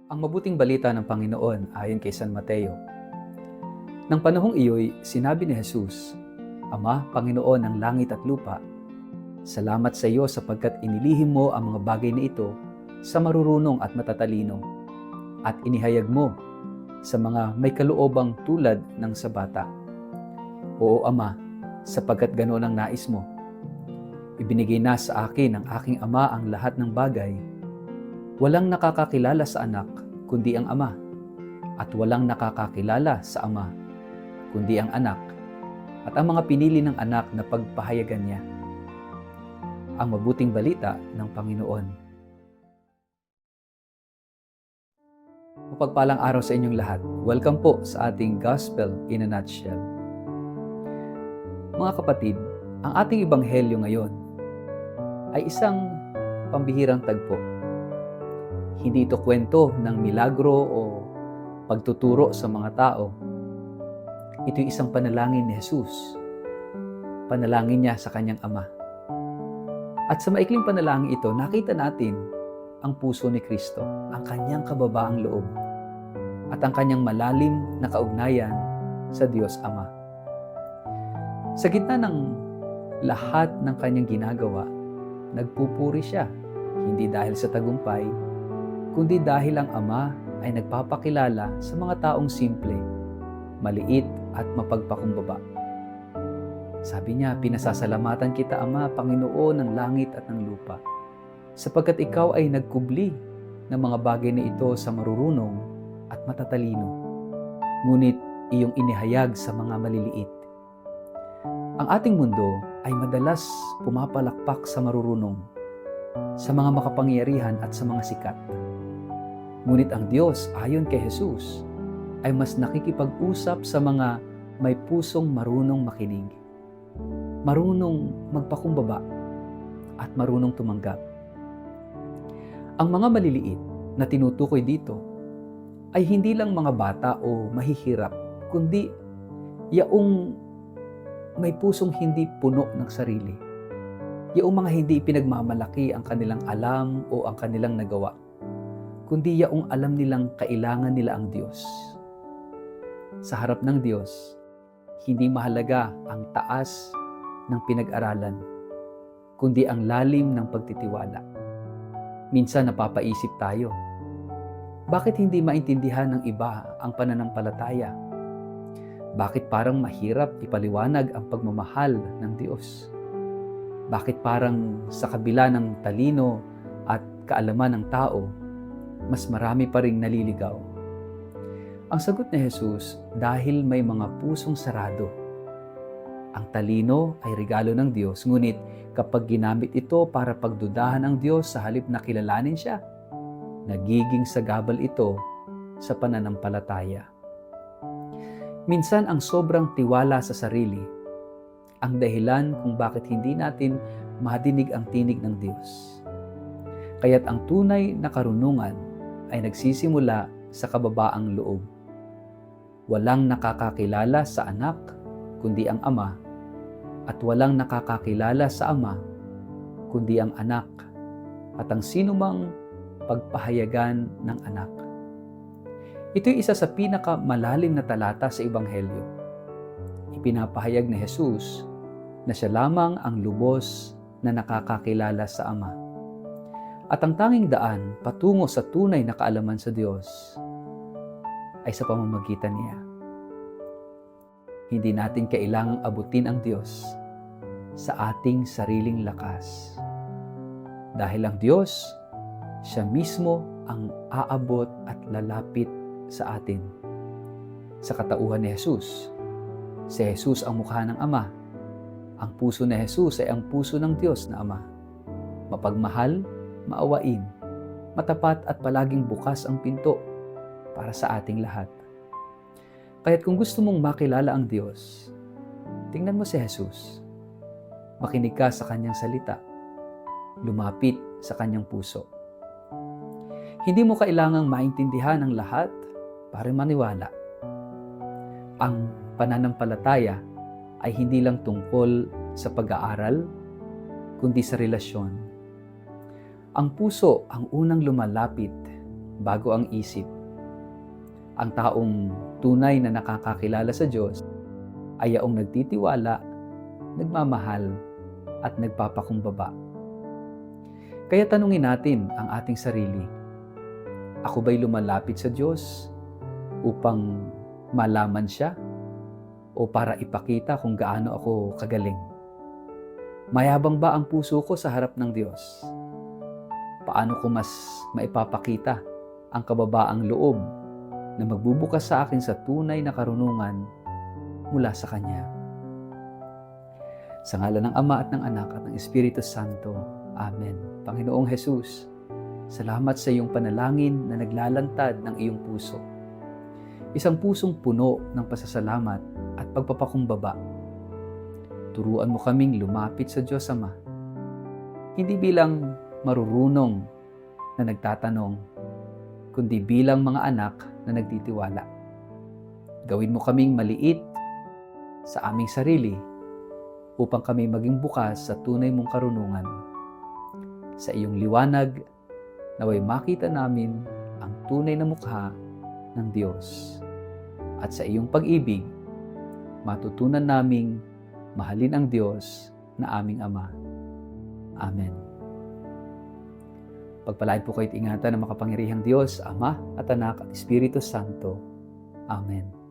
Ang mabuting balita ng Panginoon ayon kay San Mateo. Nang panahong iyo'y sinabi ni Jesus, Ama, Panginoon ng langit at lupa, salamat sa iyo sapagkat inilihim mo ang mga bagay na ito sa marurunong at matatalino at inihayag mo sa mga may kaluobang tulad ng sa bata. Oo, Ama, sapagkat ganoon ang nais mo. Ibinigay na sa akin ng aking Ama ang lahat ng bagay. Walang nakakakilala sa anak kundi ang Ama, at walang nakakakilala sa Ama kundi ang anak, at ang mga pinili ng anak na pagpahayagan niya. Ang mabuting balita ng Panginoon. Mapagpalang araw sa inyong lahat. Welcome po sa ating Gospel in a Nutshell. Mga kapatid, ang ating ebanghelyo ngayon ay isang pambihirang tagpo. Hindi ito kwento ng milagro o pagtuturo sa mga tao. Ito'y isang panalangin ni Jesus. Panalangin niya sa kanyang Ama. At sa maikling panalangin ito, nakita natin ang puso ni Kristo, ang kanyang kababaang loob, at ang kanyang malalim na kaugnayan sa Diyos Ama. Sa gitna ng lahat ng kanyang ginagawa, nagpupuri siya, hindi dahil sa tagumpay, kundi dahil ang Ama ay nagpapakilala sa mga taong simple, maliit at mapagpakumbaba. Sabi niya, pinasasalamatan kita, Ama, Panginoon ng langit at ng lupa, sapagkat ikaw ay nagkubli ng mga bagay na ito sa marurunong at matatalino, ngunit iyong inihayag sa mga maliliit. Ang ating mundo ay madalas pumapalakpak sa marurunong, sa mga makapangyarihan at sa mga sikat. Ngunit ang Diyos, ayon kay Jesus, ay mas nakikipag-usap sa mga may pusong marunong makinig, marunong magpakumbaba, at marunong tumanggap. Ang mga maliliit na tinutukoy dito ay hindi lang mga bata o mahihirap, kundi yaong may pusong hindi puno ng sarili, yaong mga hindi pinagmamalaki ang kanilang alam o ang kanilang nagawa, kundi yaong alam nilang kailangan nila ang Diyos. Sa harap ng Diyos, hindi mahalaga ang taas ng pinag-aralan, kundi ang lalim ng pagtitiwala. Minsan napapaisip tayo, bakit hindi maintindihan ng iba ang pananampalataya? Bakit parang mahirap ipaliwanag ang pagmamahal ng Diyos? Bakit parang sa kabila ng talino at kaalaman ng tao, mas marami pa ring naliligaw? Ang sagot ni Jesus, dahil may mga pusong sarado. Ang talino ay regalo ng Diyos, ngunit kapag ginamit ito para pagdudahan ang Diyos sa halip na kilalanin siya, nagiging sagabal ito sa pananampalataya. Minsan ang sobrang tiwala sa sarili ang dahilan kung bakit hindi natin madinig ang tinig ng Diyos. Kaya't ang tunay na karunungan ay nagsisimula sa kababaang loob. Walang nakakakilala sa anak kundi ang Ama, at walang nakakakilala sa Ama kundi ang anak at ang sinumang pagpahayagan ng anak. Ito'y isa sa pinakamalalim na talata sa Ebanghelyo. Ipinapahayag ni Jesus na siya lamang ang lubos na nakakakilala sa Ama. At ang tanging daan patungo sa tunay na kaalaman sa Diyos ay sa pamamagitan niya. Hindi natin kailangang abutin ang Diyos sa ating sariling lakas. Dahil ang Diyos, siya mismo ang aabot at lalapit sa atin. Sa katauhan ni Jesus, si Jesus ang mukha ng Ama. Ang puso ni Jesus ay ang puso ng Diyos na Ama. Mapagmahal, maawain, matapat at palaging bukas ang pinto para sa ating lahat. Kaya't kung gusto mong makilala ang Diyos, tingnan mo si Jesus. Makinig ka sa kanyang salita. Lumapit sa kanyang puso. Hindi mo kailangang maintindihan ang lahat para maniwala. Ang pananampalataya ay hindi lang tungkol sa pag-aaral, kundi sa relasyon. Ang puso ang unang lumalapit bago ang isip. Ang taong tunay na nakakakilala sa Diyos ay yaong nagtitiwala, nagmamahal, at nagpapakumbaba. Kaya tanungin natin ang ating sarili, ako ba'y lumalapit sa Diyos upang malaman siya o para ipakita kung gaano ako kagaling? Mayabang ba ang puso ko sa harap ng Diyos? Paano ko mas maipapakita ang kababaang loob na magbubukas sa akin sa tunay na karunungan mula sa Kanya? Sa ngalan ng Ama at ng Anak at ng Espiritu Santo. Amen. Panginoong Jesus, salamat sa iyong panalangin na naglalantad ng iyong puso. Isang pusong puno ng pasasalamat at pagpapakumbaba. Turuan mo kaming lumapit sa Diyos Ama. Hindi bilang marurunong na nagtatanong, kundi bilang mga anak na nagtitiwala. Gawin mo kaming maliit sa aming sarili upang kami maging bukas sa tunay mong karunungan. Sa iyong liwanag, naway makita namin ang tunay na mukha ng Diyos. At sa iyong pag-ibig, matutunan naming mahalin ang Diyos na aming Ama. Amen. Pagpalain po kayo't ingatan ng makapangyarihang Diyos, Ama at Anak at Espiritu Santo. Amen.